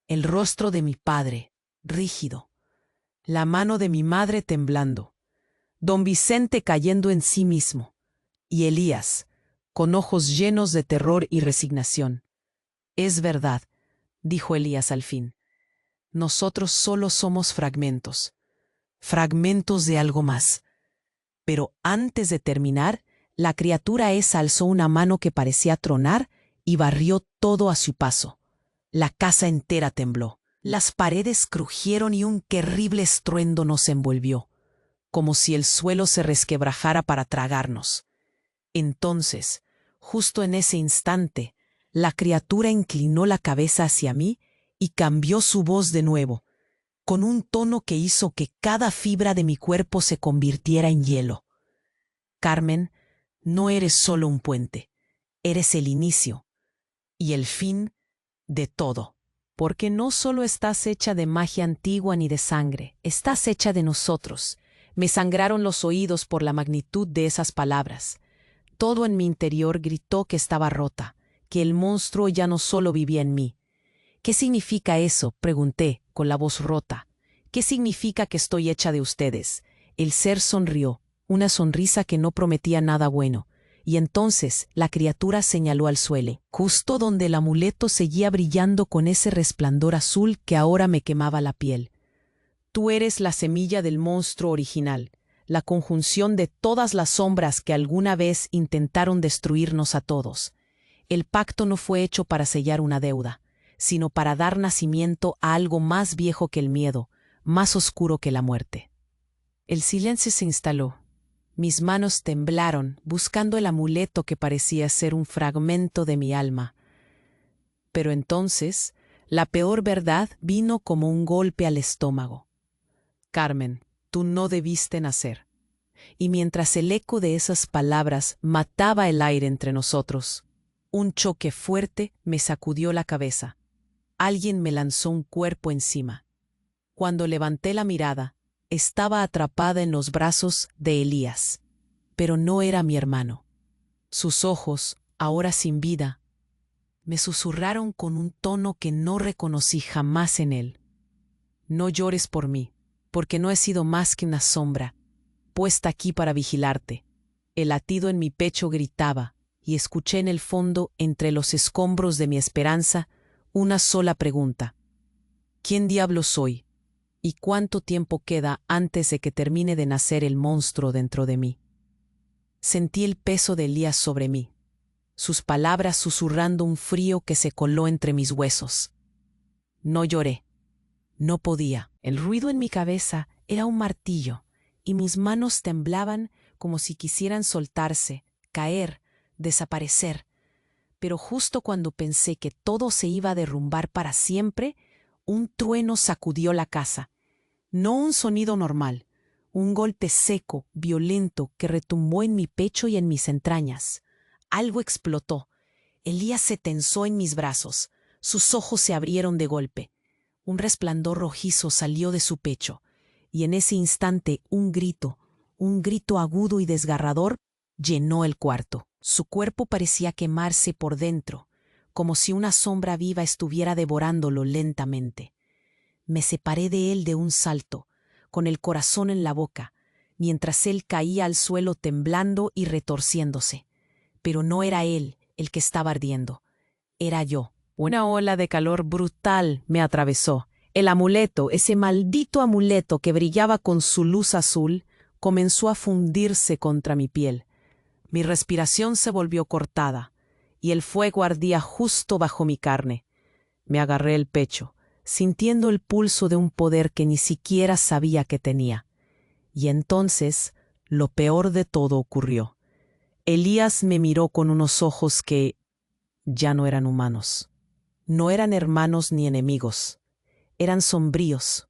El rostro de mi padre, rígido. La mano de mi madre temblando. Don Vicente cayendo en sí mismo. Y Elías, con ojos llenos de terror y resignación. Es verdad, dijo Elías al fin. Nosotros solo somos fragmentos. Fragmentos de algo más. Pero antes de terminar, la criatura esa alzó una mano que parecía tronar y barrió todo a su paso. La casa entera tembló. Las paredes crujieron y un terrible estruendo nos envolvió, como si el suelo se resquebrajara para tragarnos. Entonces, justo en ese instante, la criatura inclinó la cabeza hacia mí y cambió su voz de nuevo, con un tono que hizo que cada fibra de mi cuerpo se convirtiera en hielo. Carmen, no eres solo un puente, eres el inicio y el fin de todo. Porque no solo estás hecha de magia antigua ni de sangre, estás hecha de nosotros. Me sangraron los oídos por la magnitud de esas palabras. Todo en mi interior gritó que estaba rota, que el monstruo ya no solo vivía en mí. ¿Qué significa eso?, pregunté, con la voz rota. ¿Qué significa que estoy hecha de ustedes? El ser sonrió, una sonrisa que no prometía nada bueno, y entonces la criatura señaló al suelo, justo donde el amuleto seguía brillando con ese resplandor azul que ahora me quemaba la piel. Tú eres la semilla del monstruo original, la conjunción de todas las sombras que alguna vez intentaron destruirnos a todos. El pacto no fue hecho para sellar una deuda, sino para dar nacimiento a algo más viejo que el miedo, más oscuro que la muerte. El silencio se instaló. Mis manos temblaron, buscando el amuleto que parecía ser un fragmento de mi alma. Pero entonces, la peor verdad vino como un golpe al estómago. Carmen, tú no debiste nacer. Y mientras el eco de esas palabras mataba el aire entre nosotros, un choque fuerte me sacudió la cabeza. Alguien me lanzó un cuerpo encima. Cuando levanté la mirada, estaba atrapada en los brazos de Elías. Pero no era mi hermano. Sus ojos, ahora sin vida, me susurraron con un tono que no reconocí jamás en él. No llores por mí, porque no he sido más que una sombra, puesta aquí para vigilarte. El latido en mi pecho gritaba, y escuché en el fondo, entre los escombros de mi esperanza, una sola pregunta. ¿Quién diablos soy? ¿Y cuánto tiempo queda antes de que termine de nacer el monstruo dentro de mí? Sentí el peso de Elías sobre mí, sus palabras susurrando un frío que se coló entre mis huesos. No lloré. No podía. El ruido en mi cabeza era un martillo, y mis manos temblaban como si quisieran soltarse, caer, desaparecer. Pero justo cuando pensé que todo se iba a derrumbar para siempre, un trueno sacudió la casa. No un sonido normal, un golpe seco, violento, que retumbó en mi pecho y en mis entrañas. Algo explotó. Elías se tensó en mis brazos. Sus ojos se abrieron de golpe. Un resplandor rojizo salió de su pecho, y en ese instante un grito agudo y desgarrador, llenó el cuarto. Su cuerpo parecía quemarse por dentro, como si una sombra viva estuviera devorándolo lentamente. Me separé de él de un salto, con el corazón en la boca, mientras él caía al suelo temblando y retorciéndose. Pero no era él el que estaba ardiendo, era yo. Una ola de calor brutal me atravesó. El amuleto, ese maldito amuleto que brillaba con su luz azul, comenzó a fundirse contra mi piel. Mi respiración se volvió cortada, y el fuego ardía justo bajo mi carne. Me agarré el pecho, sintiendo el pulso de un poder que ni siquiera sabía que tenía. Y entonces, lo peor de todo ocurrió. Elías me miró con unos ojos que ya no eran humanos. No eran hermanos ni enemigos. Eran sombríos,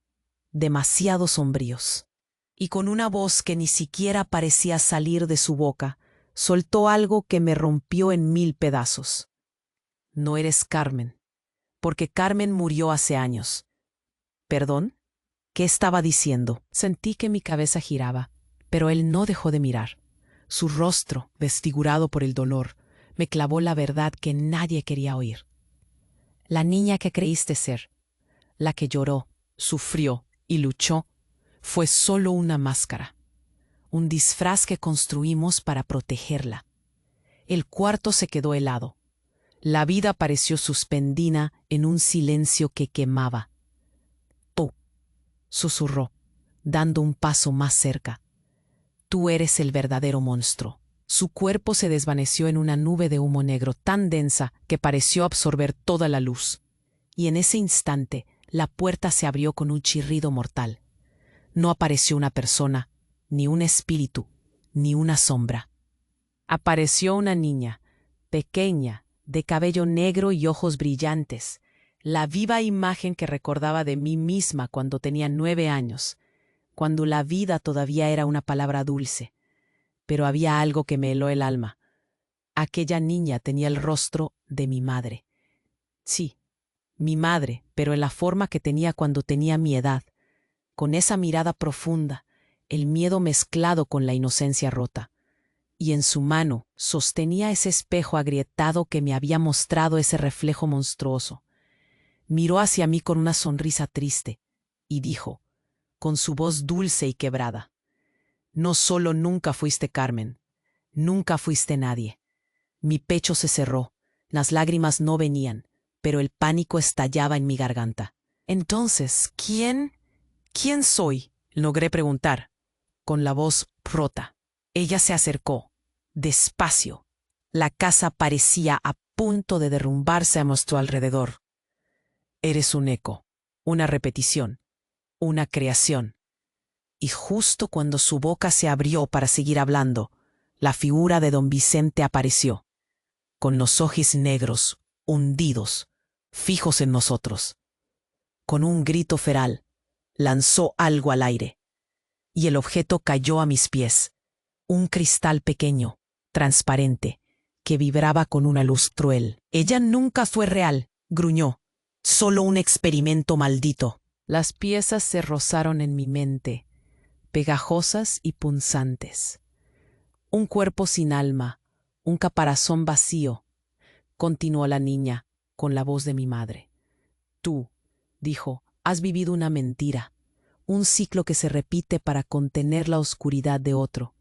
demasiado sombríos. Y con una voz que ni siquiera parecía salir de su boca, soltó algo que me rompió en 1000 pedazos. No eres Carmen, porque Carmen murió hace años. ¿Perdón? ¿Qué estaba diciendo? Sentí que mi cabeza giraba, pero él no dejó de mirar. Su rostro, desfigurado por el dolor, me clavó la verdad que nadie quería oír. La niña que creíste ser, la que lloró, sufrió y luchó, fue solo una máscara, un disfraz que construimos para protegerla. El cuarto se quedó helado. La vida pareció suspendida en un silencio que quemaba. Tú, susurró, dando un paso más cerca. Tú eres el verdadero monstruo. Su cuerpo se desvaneció en una nube de humo negro tan densa que pareció absorber toda la luz. Y en ese instante, la puerta se abrió con un chirrido mortal. No apareció una persona, ni un espíritu, ni una sombra. Apareció una niña, pequeña, de cabello negro y ojos brillantes, la viva imagen que recordaba de mí misma cuando tenía 9 años, cuando la vida todavía era una palabra dulce. Pero había algo que me heló el alma. Aquella niña tenía el rostro de mi madre. Sí, mi madre, pero en la forma que tenía cuando tenía mi edad, con esa mirada profunda, el miedo mezclado con la inocencia rota. Y en su mano sostenía ese espejo agrietado que me había mostrado ese reflejo monstruoso. Miró hacia mí con una sonrisa triste y dijo, con su voz dulce y quebrada: no solo nunca fuiste Carmen, nunca fuiste nadie. Mi pecho se cerró, las lágrimas no venían, pero el pánico estallaba en mi garganta. Entonces, ¿quién soy? Logré preguntar, con la voz rota. Ella se acercó, despacio. La casa parecía a punto de derrumbarse a nuestro alrededor. Eres un eco, una repetición, una creación. Y justo cuando su boca se abrió para seguir hablando, la figura de don Vicente apareció, con los ojos negros, hundidos, fijos en nosotros. Con un grito feral, lanzó algo al aire, y el objeto cayó a mis pies, un cristal pequeño, transparente, que vibraba con una luz cruel. Ella nunca fue real, gruñó, solo un experimento maldito. Las piezas se rozaron en mi mente, pegajosas y punzantes. Un cuerpo sin alma, un caparazón vacío, continuó la niña con la voz de mi madre. Tú, dijo, has vivido una mentira, un ciclo que se repite para contener la oscuridad de otro.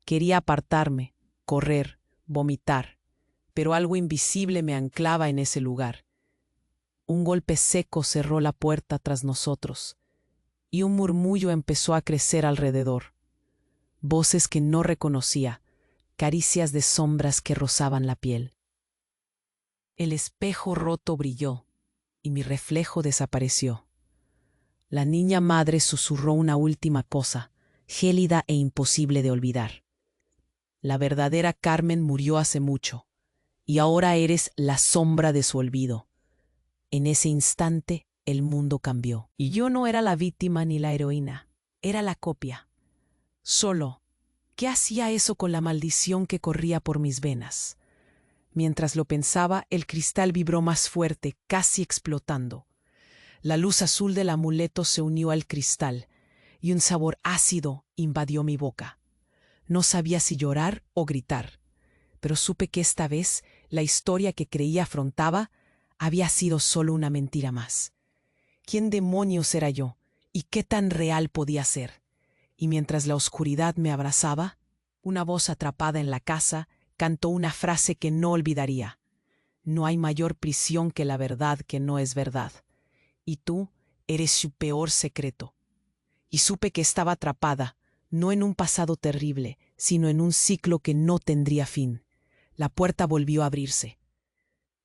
Quería apartarme, correr, vomitar, pero algo invisible me anclaba en ese lugar. Un golpe seco cerró la puerta tras nosotros, y un murmullo empezó a crecer alrededor. Voces que no reconocía, caricias de sombras que rozaban la piel. El espejo roto brilló, y mi reflejo desapareció. La niña madre susurró una última cosa, gélida e imposible de olvidar. La verdadera Carmen murió hace mucho, y ahora eres la sombra de su olvido. En ese instante, el mundo cambió. Y yo no era la víctima ni la heroína, era la copia. Solo, ¿qué hacía eso con la maldición que corría por mis venas? Mientras lo pensaba, el cristal vibró más fuerte, casi explotando. La luz azul del amuleto se unió al cristal, y un sabor ácido invadió mi boca. No sabía si llorar o gritar, pero supe que esta vez la historia que creía afrontaba había sido solo una mentira más. ¿Quién demonios era yo? ¿Y qué tan real podía ser? Y mientras la oscuridad me abrazaba, una voz atrapada en la casa cantó una frase que no olvidaría. No hay mayor prisión que la verdad que no es verdad. Y tú eres su peor secreto. Y supe que estaba atrapada, no en un pasado terrible, sino en un ciclo que no tendría fin. La puerta volvió a abrirse,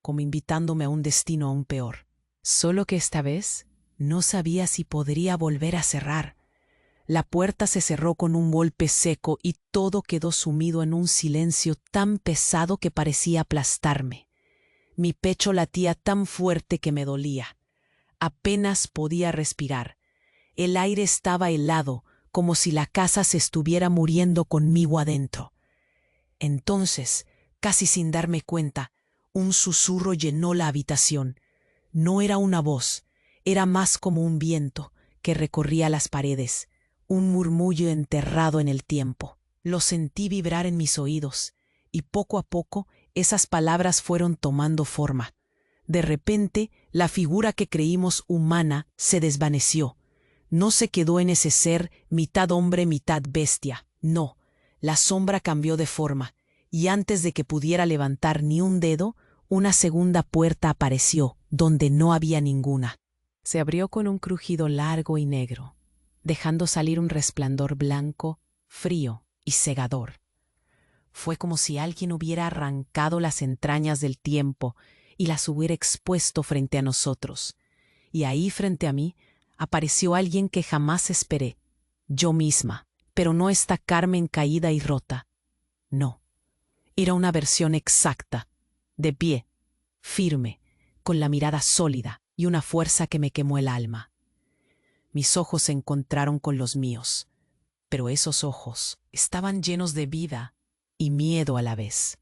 como invitándome a un destino aún peor. Solo que esta vez no sabía si podría volver a cerrar. La puerta se cerró con un golpe seco y todo quedó sumido en un silencio tan pesado que parecía aplastarme. Mi pecho latía tan fuerte que me dolía. Apenas podía respirar. El aire estaba helado, como si la casa se estuviera muriendo conmigo adentro. Entonces, casi sin darme cuenta, un susurro llenó la habitación. No era una voz, era más como un viento que recorría las paredes, un murmullo enterrado en el tiempo. Lo sentí vibrar en mis oídos, y poco a poco esas palabras fueron tomando forma. De repente, la figura que creímos humana se desvaneció. No se quedó en ese ser mitad hombre, mitad bestia. No, la sombra cambió de forma, y antes de que pudiera levantar ni un dedo, una segunda puerta apareció, donde no había ninguna. Se abrió con un crujido largo y negro, dejando salir un resplandor blanco, frío y cegador. Fue como si alguien hubiera arrancado las entrañas del tiempo y las hubiera expuesto frente a nosotros. Y ahí, frente a mí, apareció alguien que jamás esperé, yo misma, pero no esta Carmen caída y rota. No, era una versión exacta, de pie, firme, con la mirada sólida y una fuerza que me quemó el alma. Mis ojos se encontraron con los míos, pero esos ojos estaban llenos de vida y miedo a la vez,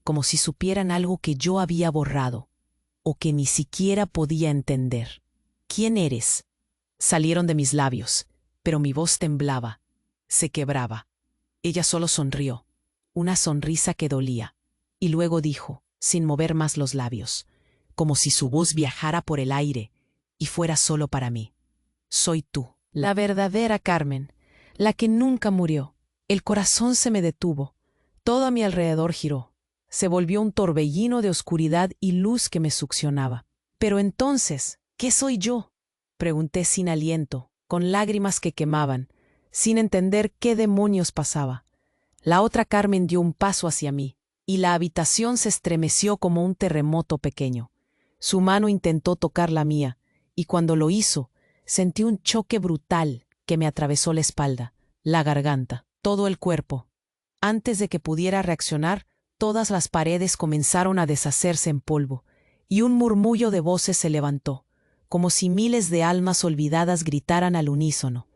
como si supieran algo que yo había borrado o que ni siquiera podía entender. ¿Quién eres? Salieron de mis labios, pero mi voz temblaba, se quebraba. Ella solo sonrió, una sonrisa que dolía, y luego dijo, sin mover más los labios, como si su voz viajara por el aire y fuera solo para mí. Soy tú, la verdadera Carmen, la que nunca murió. El corazón se me detuvo, todo a mi alrededor giró. Se volvió un torbellino de oscuridad y luz que me succionaba. Pero entonces, ¿qué soy yo? Pregunté sin aliento, con lágrimas que quemaban, sin entender qué demonios pasaba. La otra Carmen dio un paso hacia mí, y la habitación se estremeció como un terremoto pequeño. Su mano intentó tocar la mía, y cuando lo hizo, sentí un choque brutal que me atravesó la espalda, la garganta, todo el cuerpo. Antes de que pudiera reaccionar, todas las paredes comenzaron a deshacerse en polvo, y un murmullo de voces se levantó, como si miles de almas olvidadas gritaran al unísono.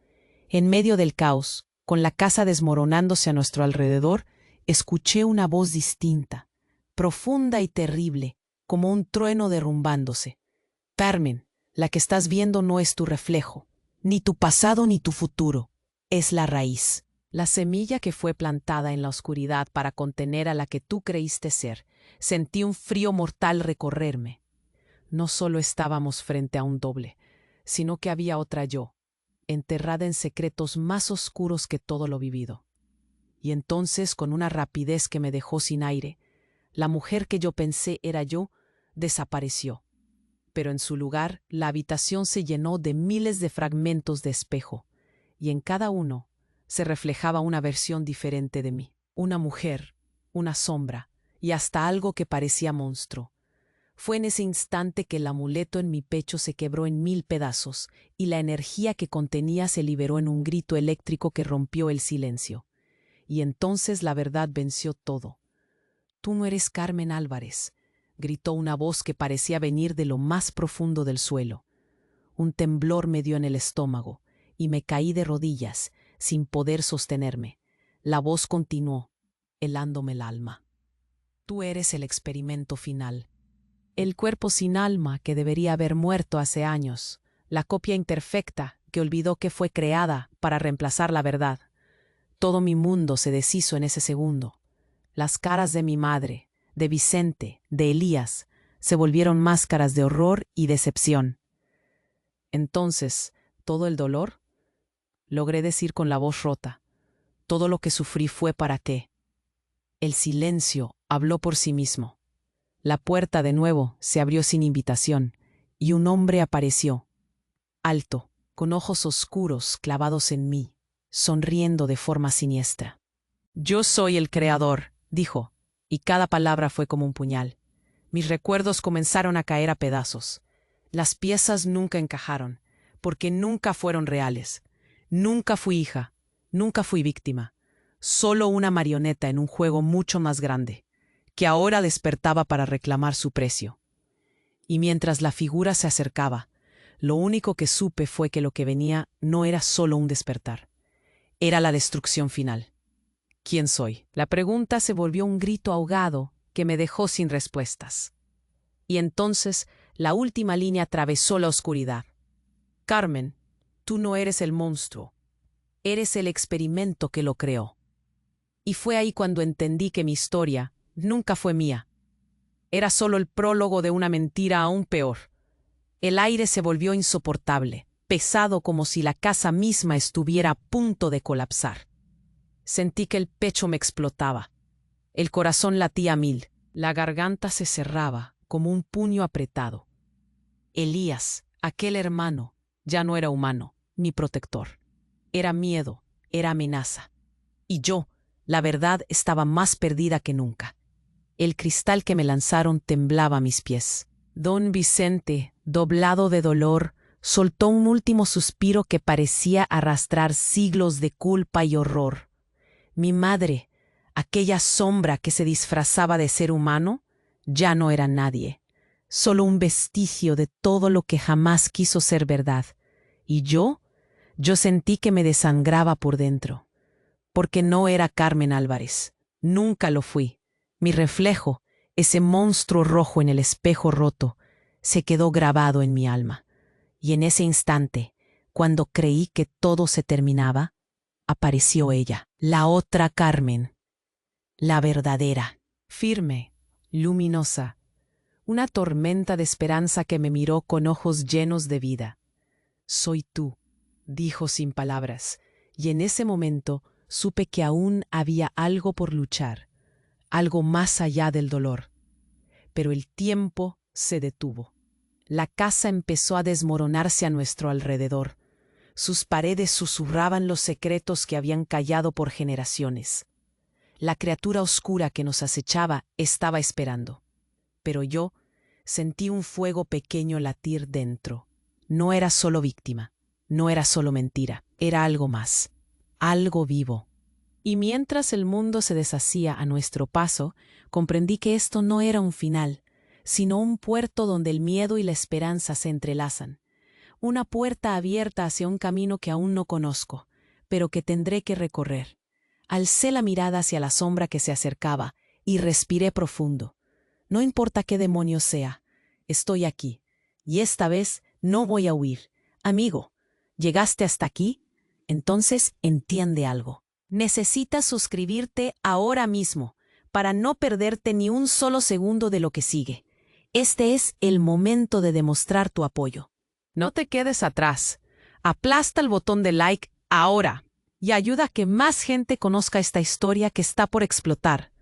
En medio del caos, con la casa desmoronándose a nuestro alrededor, escuché una voz distinta, profunda y terrible, como un trueno derrumbándose. Carmen, la que estás viendo no es tu reflejo, ni tu pasado ni tu futuro, es la raíz. La semilla que fue plantada en la oscuridad para contener a la que tú creíste ser. Sentí un frío mortal recorrerme. No solo estábamos frente a un doble, sino que había otra yo, enterrada en secretos más oscuros que todo lo vivido. Y entonces, con una rapidez que me dejó sin aire, la mujer que yo pensé era yo, desapareció. Pero en su lugar, la habitación se llenó de miles de fragmentos de espejo, y en cada uno se reflejaba una versión diferente de mí. Una mujer, una sombra, y hasta algo que parecía monstruo. Fue en ese instante que el amuleto en mi pecho se quebró en 1000 pedazos, y la energía que contenía se liberó en un grito eléctrico que rompió el silencio. Y entonces la verdad venció todo. «Tú no eres Carmen Álvarez», gritó una voz que parecía venir de lo más profundo del suelo. Un temblor me dio en el estómago, y me caí de rodillas, sin poder sostenerme. La voz continuó, helándome el alma. «Tú eres el experimento final. El cuerpo sin alma que debería haber muerto hace años. La copia imperfecta que olvidó que fue creada para reemplazar la verdad. Todo mi mundo se deshizo en ese segundo. Las caras de mi madre, de Vicente, de Elías, se volvieron máscaras de horror y decepción. Entonces, todo el dolor, logré decir con la voz rota, todo lo que sufrí fue para qué». El silencio habló por sí mismo. La puerta de nuevo se abrió sin invitación, y un hombre apareció, alto, con ojos oscuros clavados en mí, sonriendo de forma siniestra. Yo soy el creador, dijo, y cada palabra fue como un puñal. Mis recuerdos comenzaron a caer a pedazos. Las piezas nunca encajaron, porque nunca fueron reales. Nunca fui hija, nunca fui víctima, solo una marioneta en un juego mucho más grande, que ahora despertaba para reclamar su precio. Y mientras la figura se acercaba, lo único que supe fue que lo que venía no era solo un despertar, era la destrucción final. ¿Quién soy? La pregunta se volvió un grito ahogado que me dejó sin respuestas. Y entonces la última línea atravesó la oscuridad. Carmen, tú no eres el monstruo, eres el experimento que lo creó. Y fue ahí cuando entendí que mi historia nunca fue mía. Era solo el prólogo de una mentira aún peor. El aire se volvió insoportable, pesado como si la casa misma estuviera a punto de colapsar. Sentí que el pecho me explotaba. El corazón latía a mil. La garganta se cerraba como un puño apretado. Elías, aquel hermano, ya no era humano, ni protector. Era miedo, era amenaza. Y yo, la verdad, estaba más perdida que nunca. El cristal que me lanzaron temblaba a mis pies. Don Vicente, doblado de dolor, soltó un último suspiro que parecía arrastrar siglos de culpa y horror. Mi madre, aquella sombra que se disfrazaba de ser humano, ya no era nadie, solo un vestigio de todo lo que jamás quiso ser verdad. Y yo sentí que me desangraba por dentro, porque no era Carmen Álvarez, nunca lo fui. Mi reflejo, ese monstruo rojo en el espejo roto, se quedó grabado en mi alma. Y en ese instante, cuando creí que todo se terminaba, apareció ella, la otra Carmen, la verdadera, firme, luminosa, una tormenta de esperanza que me miró con ojos llenos de vida. Soy tú, dijo sin palabras, y en ese momento supe que aún había algo por luchar, algo más allá del dolor. Pero el tiempo se detuvo. La casa empezó a desmoronarse a nuestro alrededor. Sus paredes susurraban los secretos que habían callado por generaciones. La criatura oscura que nos acechaba estaba esperando. Pero yo sentí un fuego pequeño latir dentro. No era solo víctima, no era solo mentira, era algo más, algo vivo. Y mientras el mundo se deshacía a nuestro paso, comprendí que esto no era un final, sino un puerto donde el miedo y la esperanza se entrelazan. Una puerta abierta hacia un camino que aún no conozco, pero que tendré que recorrer. Alcé la mirada hacia la sombra que se acercaba y respiré profundo. No importa qué demonio sea, estoy aquí, y esta vez no voy a huir. Amigo, ¿llegaste hasta aquí? Entonces entiende algo. Necesitas suscribirte ahora mismo para no perderte ni un solo segundo de lo que sigue. Este es el momento de demostrar tu apoyo. No te quedes atrás. Aplasta el botón de like ahora y ayuda a que más gente conozca esta historia que está por explotar.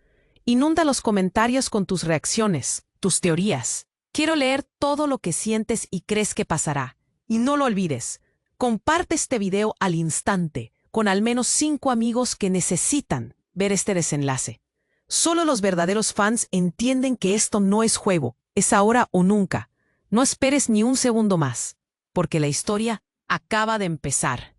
Inunda los comentarios con tus reacciones, tus teorías. Quiero leer todo lo que sientes y crees que pasará. Y no lo olvides, comparte este video al instante con al menos 5 amigos que necesitan ver este desenlace. Solo los verdaderos fans entienden que esto no es juego, es ahora o nunca. No esperes ni un segundo más, porque la historia acaba de empezar.